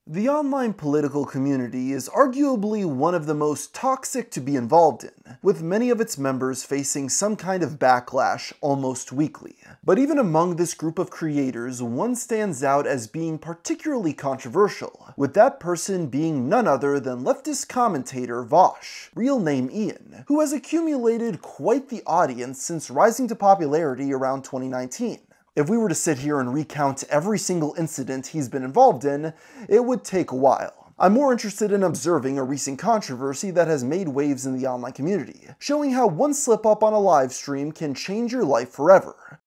The online political community is arguably one of the most toxic to be involved in, with many of its members facing some kind of backlash almost weekly. But even among this group of creators, one stands out as being particularly controversial, with that person being none other than leftist commentator Vaush, real name Ian, who has accumulated quite the audience since rising to popularity around 2019. If we were to sit here and recount every single incident he's been involved in, it would take a while. I'm more interested in observing a recent controversy that has made waves in the online community, showing how one slip-up on a live stream can change your life forever.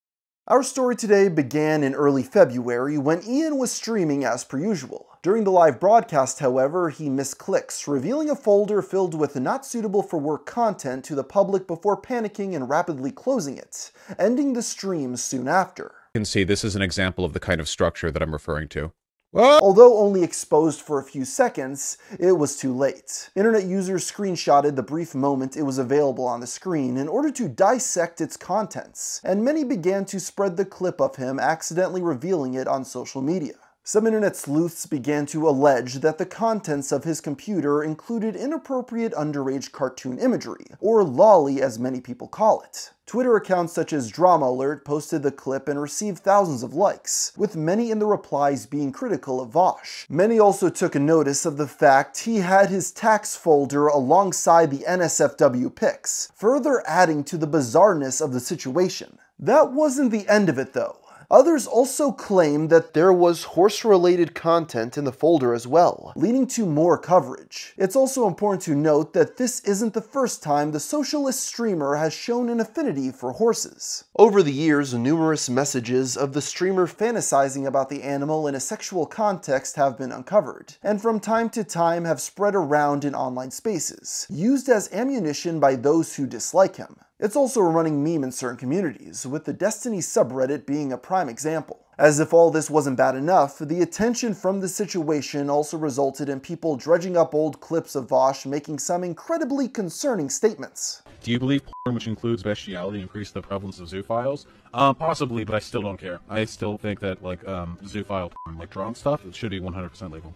Our story today began in early February when Ian was streaming as per usual. During the live broadcast, however, he misclicks, revealing a folder filled with not suitable for work content to the public before panicking and rapidly closing it, ending the stream soon after. You can see this is an example of the kind of structure that I'm referring to. Although only exposed for a few seconds, it was too late. Internet users screenshotted the brief moment it was available on the screen in order to dissect its contents, and many began to spread the clip of him accidentally revealing it on social media. Some internet sleuths began to allege that the contents of his computer included inappropriate underage cartoon imagery, or lolly as many people call it. Twitter accounts such as Drama Alert posted the clip and received thousands of likes, with many in the replies being critical of Vaush. Many also took notice of the fact he had his tax folder alongside the NSFW pics, further adding to the bizarreness of the situation. That wasn't the end of it though. Others also claimed that there was horse-related content in the folder as well, leading to more coverage. It's also important to note that this isn't the first time the socialist streamer has shown an affinity for horses. Over the years, numerous messages of the streamer fantasizing about the animal in a sexual context have been uncovered, and from time to time have spread around in online spaces, used as ammunition by those who dislike him. It's also a running meme in certain communities, with the Destiny subreddit being a prime example. As if all this wasn't bad enough, the attention from the situation also resulted in people dredging up old clips of Vaush making some incredibly concerning statements. Do you believe porn, which includes bestiality, increased the prevalence of zoophiles? Possibly, but I still don't care. I still think that, zoophile porn, like drone stuff, it should be 100% legal.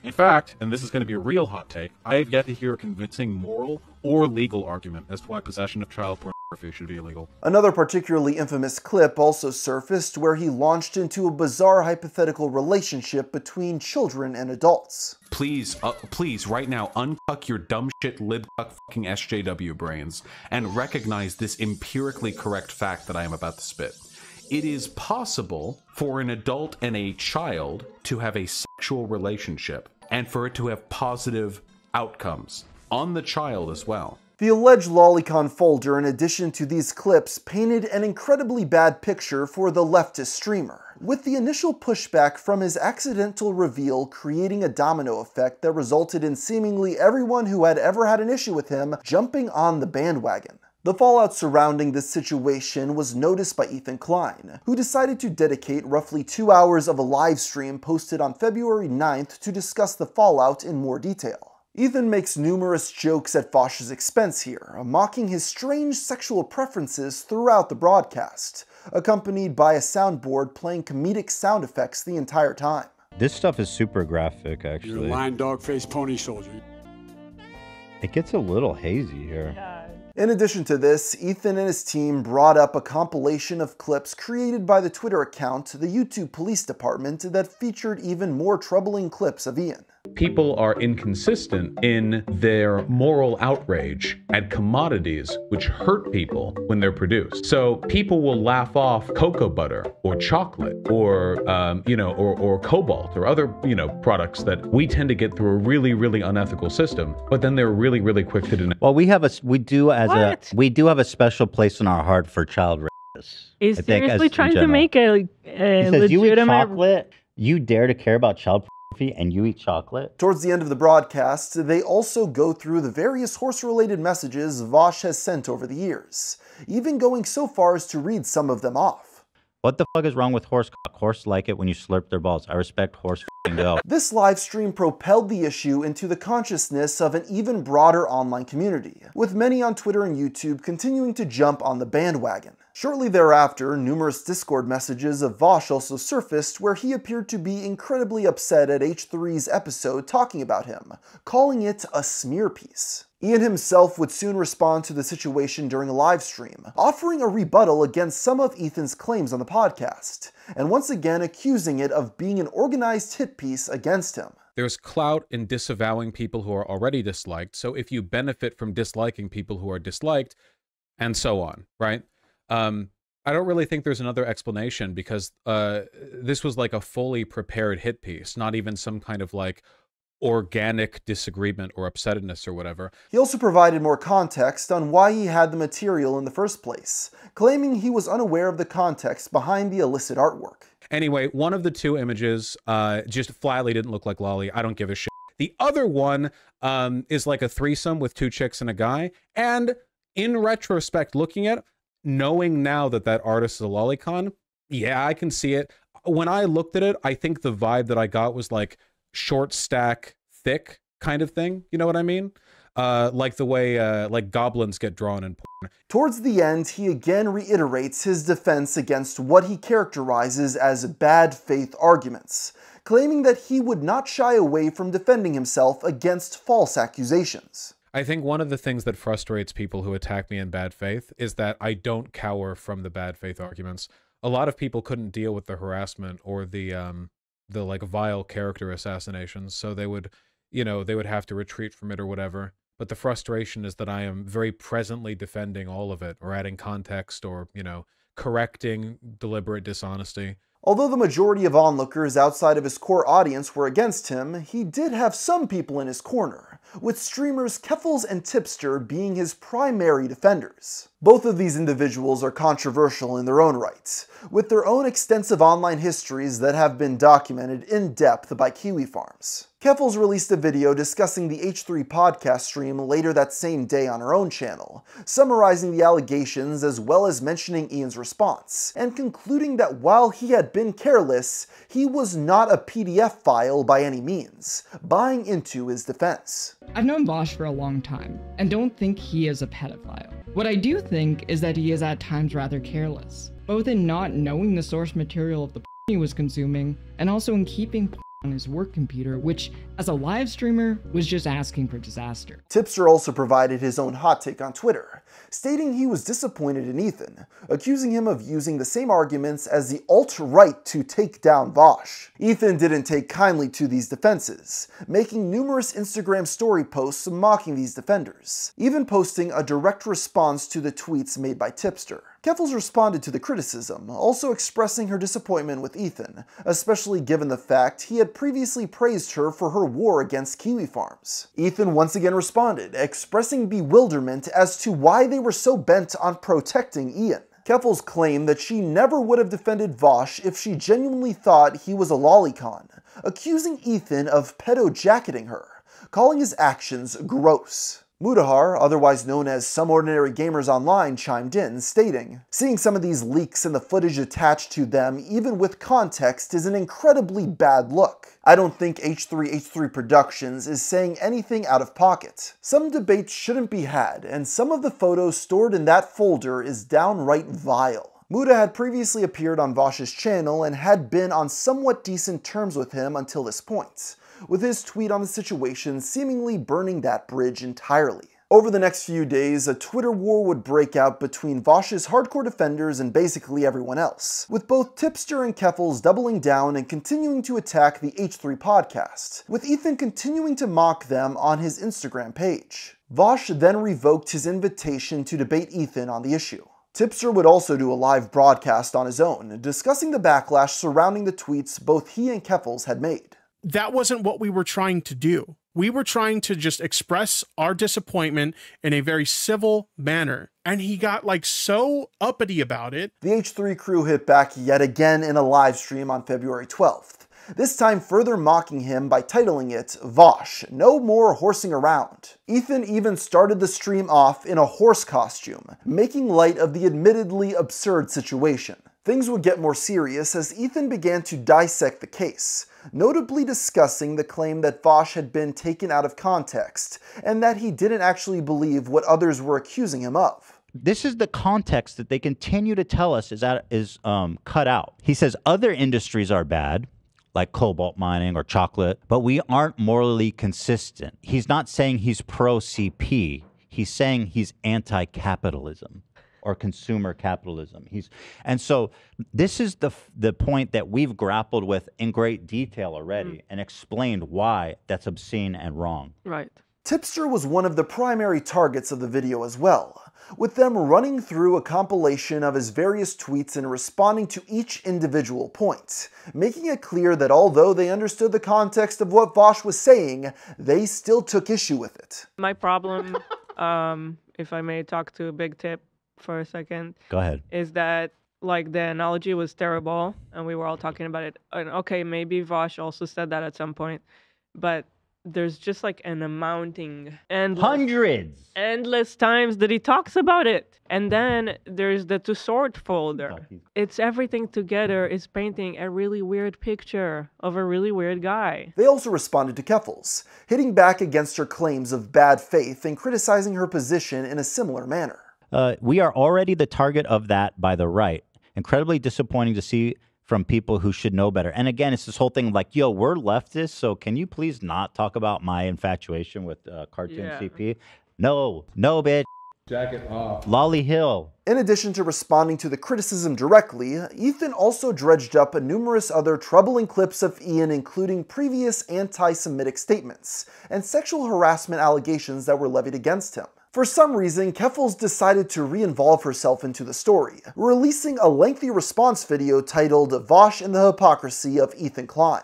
In fact, and this is going to be a real hot take, I have yet to hear a convincing moral or legal argument as to why possession of child pornography should be illegal. Another particularly infamous clip also surfaced where he launched into a bizarre hypothetical relationship between children and adults. Please, right now, uncuck your dumb shit libcuck fucking SJW brains and recognize this empirically correct fact that I am about to spit. It is possible for an adult and a child to have a sexual relationship and for it to have positive outcomes on the child as well. The alleged lolicon folder, in addition to these clips, painted an incredibly bad picture for the leftist streamer, with the initial pushback from his accidental reveal creating a domino effect that resulted in seemingly everyone who had ever had an issue with him jumping on the bandwagon. The fallout surrounding this situation was noticed by Ethan Klein, who decided to dedicate roughly 2 hours of a live stream posted on February 9th to discuss the fallout in more detail. Ethan makes numerous jokes at Vaush's expense here, mocking his strange sexual preferences throughout the broadcast, accompanied by a soundboard playing comedic sound effects the entire time. This stuff is super graphic, actually. You're a lion, dog, face, pony soldier. It gets a little hazy here. Yeah. In addition to this, Ethan and his team brought up a compilation of clips created by the Twitter account, the YouTube Police Department, that featured even more troubling clips of Ian. People are inconsistent in their moral outrage at commodities which hurt people when they're produced. So people will laugh off cocoa butter or chocolate or, or cobalt or other, products that we tend to get through a really, really unethical system, but then they're really, really quick to deny. Well, we do have a special place in our heart for child rapists. Is seriously trying to make a legitimate... You eat chocolate? You dare to care about child pornography and you eat chocolate? Towards the end of the broadcast, they also go through the various horse-related messages Vaush has sent over the years, even going so far as to read some of them off. What the fuck is wrong with horse cock? Horse like it when you slurp their balls. I respect horse f***ing go. This live stream propelled the issue into the consciousness of an even broader online community, with many on Twitter and YouTube continuing to jump on the bandwagon. Shortly thereafter, numerous Discord messages of Vaush also surfaced where he appeared to be incredibly upset at H3's episode talking about him, calling it a smear piece. Ian himself would soon respond to the situation during a live stream, offering a rebuttal against some of Ethan's claims on the podcast, and once again accusing it of being an organized hit piece against him. There's clout in disavowing people who are already disliked, so if you benefit from disliking people who are disliked, and so on, right? I don't really think there's another explanation, because this was like a fully prepared hit piece, not even some kind of like organic disagreement or upsetness or whatever. He also provided more context on why he had the material in the first place, claiming he was unaware of the context behind the illicit artwork. Anyway, one of the two images just flatly didn't look like Lolly. I don't give a shit. The other one is like a threesome with two chicks and a guy, and in retrospect, looking at it, knowing now that that artist is a lolicon, yeah, I can see it. When I looked at it, I think the vibe that I got was like short stack thick kind of thing. You know what I mean? Like the way like goblins get drawn in porn. Towards the end, he again reiterates his defense against what he characterizes as bad faith arguments, claiming that he would not shy away from defending himself against false accusations. I think one of the things that frustrates people who attack me in bad faith is that I don't cower from the bad faith arguments. A lot of people couldn't deal with the harassment or the like vile character assassinations, so they would, you know, they would have to retreat from it or whatever. But the frustration is that I am very presently defending all of it, or adding context, or, you know, correcting deliberate dishonesty. Although the majority of onlookers outside of his core audience were against him, he did have some people in his corner, with streamers Keffals and Tipster being his primary defenders. Both of these individuals are controversial in their own right, with their own extensive online histories that have been documented in depth by Kiwi Farms. Keffals released a video discussing the H3 podcast stream later that same day on her own channel, summarizing the allegations as well as mentioning Ian's response, and concluding that while he had been careless, he was not a PDF file by any means, buying into his defense. I've known Vaush for a long time, and don't think he is a pedophile. What I do think is that he is at times rather careless, both in not knowing the source material of the he was consuming, and also in keeping on his work computer, which, as a live streamer, was just asking for disaster. Tipster also provided his own hot take on Twitter, stating he was disappointed in Ethan, accusing him of using the same arguments as the alt-right to take down Vaush. Ethan didn't take kindly to these defenses, making numerous Instagram story posts mocking these defenders, even posting a direct response to the tweets made by Tipster. Keffals responded to the criticism, also expressing her disappointment with Ethan, especially given the fact he had previously praised her for her war against Kiwi Farms. Ethan once again responded, expressing bewilderment as to why they were so bent on protecting Ian. Keffals claimed that she never would have defended Vaush if she genuinely thought he was a lolicon, accusing Ethan of pedo-jacketing her, calling his actions gross. Mudahar, otherwise known as Some Ordinary Gamers Online, chimed in, stating, "Seeing some of these leaks and the footage attached to them, even with context, is an incredibly bad look. I don't think H3 Productions is saying anything out of pocket. Some debates shouldn't be had, and some of the photos stored in that folder is downright vile." Muda had previously appeared on Vaush's channel and had been on somewhat decent terms with him until this point, with his tweet on the situation seemingly burning that bridge entirely. Over the next few days, a Twitter war would break out between Vaush's hardcore defenders and basically everyone else, with both Tipster and Keffals doubling down and continuing to attack the H3 podcast, with Ethan continuing to mock them on his Instagram page. Vaush then revoked his invitation to debate Ethan on the issue. Tipster would also do a live broadcast on his own, discussing the backlash surrounding the tweets both he and Keffals had made. That wasn't what we were trying to do. We were trying to just express our disappointment in a very civil manner. And he got like so uppity about it. The H3 crew hit back yet again in a live stream on February 12th, this time further mocking him by titling it, "Vaush, no more horsing around." Ethan even started the stream off in a horse costume, making light of the admittedly absurd situation. Things would get more serious as Ethan began to dissect the case, notably discussing the claim that Vaush had been taken out of context, and that he didn't actually believe what others were accusing him of. this is the context that they continue to tell us is cut out. He says other industries are bad, like cobalt mining or chocolate, but we aren't morally consistent. He's not saying he's pro-CP. He's saying he's anti-capitalism or consumer capitalism. And so this is the point that we've grappled with in great detail already and explained why that's obscene and wrong. Right. Tipster was one of the primary targets of the video as well, with them running through a compilation of his various tweets and responding to each individual point, making it clear that although they understood the context of what Vaush was saying, they still took issue with it. My problem, if I may talk to Big Tip for a second. Go ahead. Is that, like, the analogy was terrible, and we were all talking about it. And okay, maybe Vaush also said that at some point, but there's just like an amounting endless times that he talks about it. And then there's the to sort folder. It's everything together is painting a really weird picture of a really weird guy. They also responded to Keffals, hitting back against her claims of bad faith and criticizing her position in a similar manner. We are already the target of that by the right. Incredibly disappointing to see from people who should know better. And again, it's this whole thing like, yo, we're leftists, so can you please not talk about my infatuation with cartoon CP? No, bitch. Jacket off. Lolly Hill. In addition to responding to the criticism directly, Ethan also dredged up numerous other troubling clips of Ian, including previous anti-Semitic statements and sexual harassment allegations that were levied against him. For some reason, Keffals decided to re-involve herself into the story, releasing a lengthy response video titled Vaush and the Hypocrisy of Ethan Klein.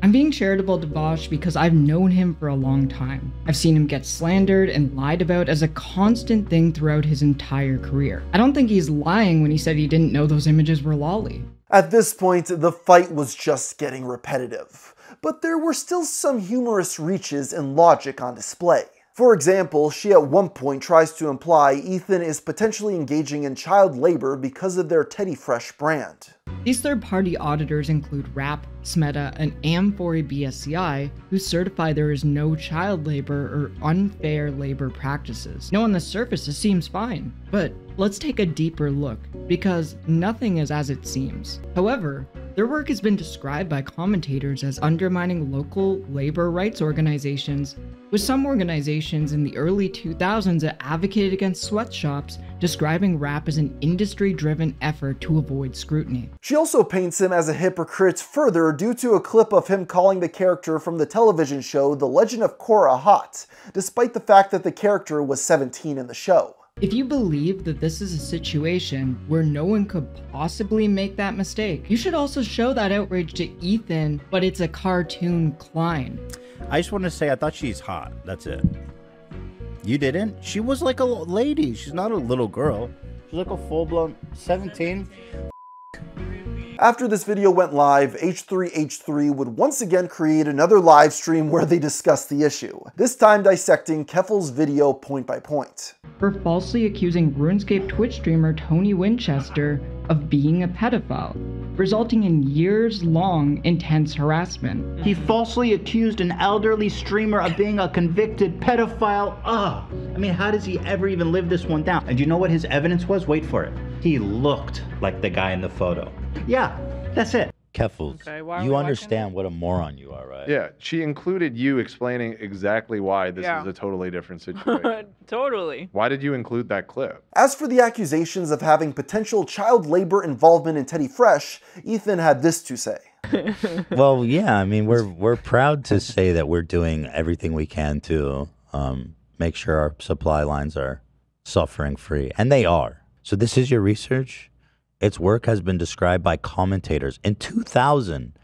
I'm being charitable to Vaush because I've known him for a long time. I've seen him get slandered and lied about as a constant thing throughout his entire career. I don't think he's lying when he said he didn't know those images were lolly. At this point, the fight was just getting repetitive, but there were still some humorous reaches and logic on display. For example, she at one point tries to imply Ethan is potentially engaging in child labor because of their Teddy Fresh brand. These third-party auditors include RAP, SMETA, and AM4A-BSCI, who certify there is no child labor or unfair labor practices. Now, on the surface, this seems fine, but let's take a deeper look, because nothing is as it seems. However, their work has been described by commentators as undermining local labor rights organizations, with some organizations in the early 2000s that advocated against sweatshops, describing rap as an industry-driven effort to avoid scrutiny. She also paints him as a hypocrite further due to a clip of him calling the character from the television show The Legend of Korra hot, despite the fact that the character was 17 in the show. If you believe that this is a situation where no one could possibly make that mistake, you should also show that outrage to Ethan, but it's a cartoon Klein. I just want to say I thought she's hot. That's it. You didn't? She was like a lady. She's not a little girl. She's like a full-blown 17. After this video went live, H3 would once again create another live stream where they discussed the issue, this time dissecting Keffals' video point by point. For falsely accusing RuneScape Twitch streamer Tony Winchester of being a pedophile, resulting in years-long intense harassment. He falsely accused an elderly streamer of being a convicted pedophile. Ugh. I mean, how does he ever even live this one down? And do you know what his evidence was? Wait for it. He looked like the guy in the photo. Yeah, that's it. Keffals, okay, you understand what a moron you are, right? Yeah, she included you explaining exactly why this is a totally different situation. Totally. Why did you include that clip? As for the accusations of having potential child labor involvement in Teddy Fresh, Ethan had this to say. Well, yeah, I mean, we're proud to say that we're doing everything we can to make sure our supply lines are suffering free, and they are. So this is your research? Its work has been described by commentators in 2000.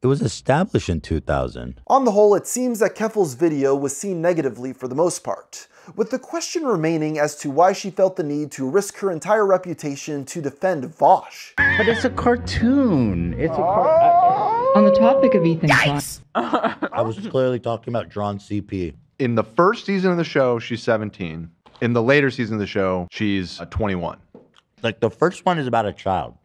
It was established in 2000. On the whole, it seems that Keffals' video was seen negatively for the most part, with the question remaining as to why she felt the need to risk her entire reputation to defend Vaush. But it's a cartoon. It's On the topic of Ethan Klein, I was clearly talking about drawn CP. In the first season of the show, she's 17. In the later season of the show, she's 21. Like, the first one is about a child.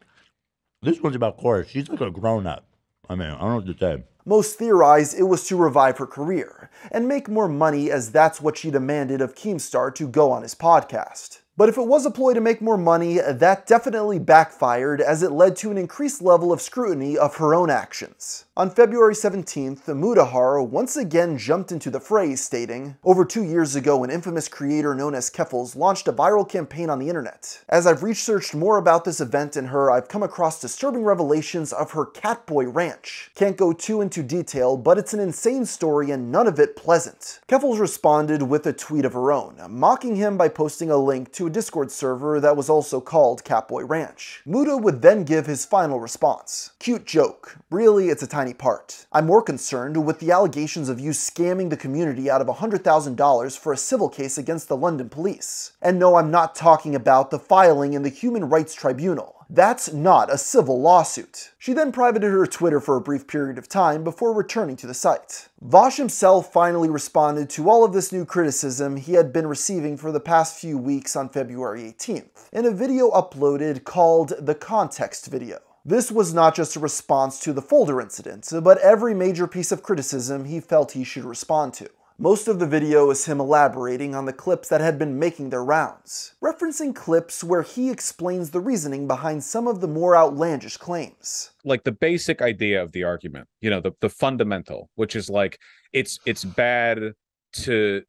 This one's about Korra. She's like a grown-up. I mean, I don't know what to say. Most theorize it was to revive her career, and make more money as that's what she demanded of Keemstar to go on his podcast. But if it was a ploy to make more money, that definitely backfired as it led to an increased level of scrutiny of her own actions. On February 17th, Mudahar once again jumped into the fray, stating, "Over 2 years ago, an infamous creator known as Keffals launched a viral campaign on the internet. As I've researched more about this event and her, I've come across disturbing revelations of her Catboy ranch. Can't go too into detail, but it's an insane story and none of it pleasant." Keffals responded with a tweet of her own, mocking him by posting a link to a Discord server that was also called Catboy Ranch. Muda would then give his final response. "Cute joke. Really, it's a tiny part. I'm more concerned with the allegations of you scamming the community out of $100,000 for a civil case against the London police. And no, I'm not talking about the filing in the Human Rights Tribunal. That's not a civil lawsuit." She then privated her Twitter for a brief period of time before returning to the site. Vaush himself finally responded to all of this new criticism he had been receiving for the past few weeks on February 18th, in a video uploaded called the Context Video. This was not just a response to the folder incident, but every major piece of criticism he felt he should respond to. Most of the video is him elaborating on the clips that had been making their rounds, referencing clips where he explains the reasoning behind some of the more outlandish claims. Like the basic idea of the argument, you know, the fundamental, which is like it's bad to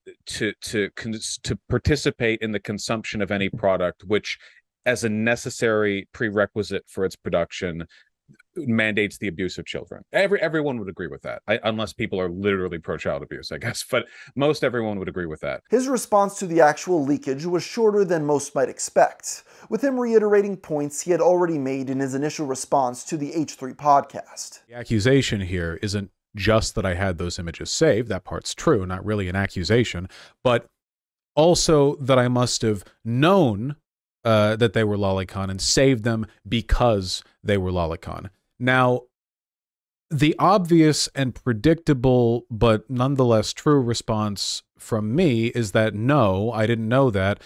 participate in the consumption of any product which, as a necessary prerequisite for its production, mandates the abuse of children. Everyone would agree with that, unless people are literally pro-child abuse, I guess, but most everyone would agree with that. His response to the actual leakage was shorter than most might expect, with him reiterating points he had already made in his initial response to the H3 podcast. The accusation here isn't just that I had those images saved. That part's true, not really an accusation, but also that I must have known that they were lolicon and saved them because they were lolicon. Now, the obvious and predictable but nonetheless true response from me is that no, I didn't know that,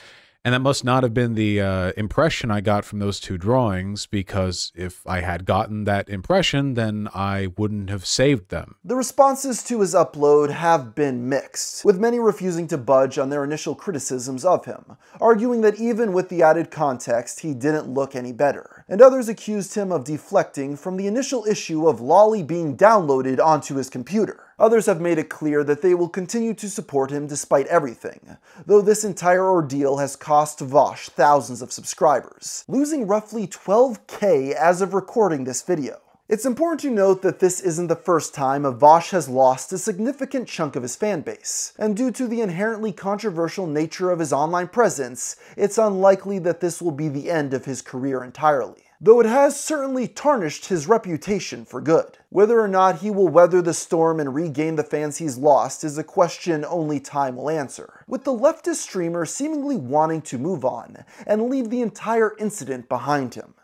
and that must not have been the impression I got from those two drawings, because if I had gotten that impression, then I wouldn't have saved them. The responses to his upload have been mixed, with many refusing to budge on their initial criticisms of him, arguing that even with the added context, he didn't look any better, and others accused him of deflecting from the initial issue of Lolly being downloaded onto his computer. Others have made it clear that they will continue to support him despite everything, though this entire ordeal has cost Vaush thousands of subscribers, losing roughly 12K as of recording this video. It's important to note that this isn't the first time Vaush has lost a significant chunk of his fanbase, and due to the inherently controversial nature of his online presence, it's unlikely that this will be the end of his career entirely. Though it has certainly tarnished his reputation for good. Whether or not he will weather the storm and regain the fans he's lost is a question only time will answer, with the leftist streamer seemingly wanting to move on and leave the entire incident behind him.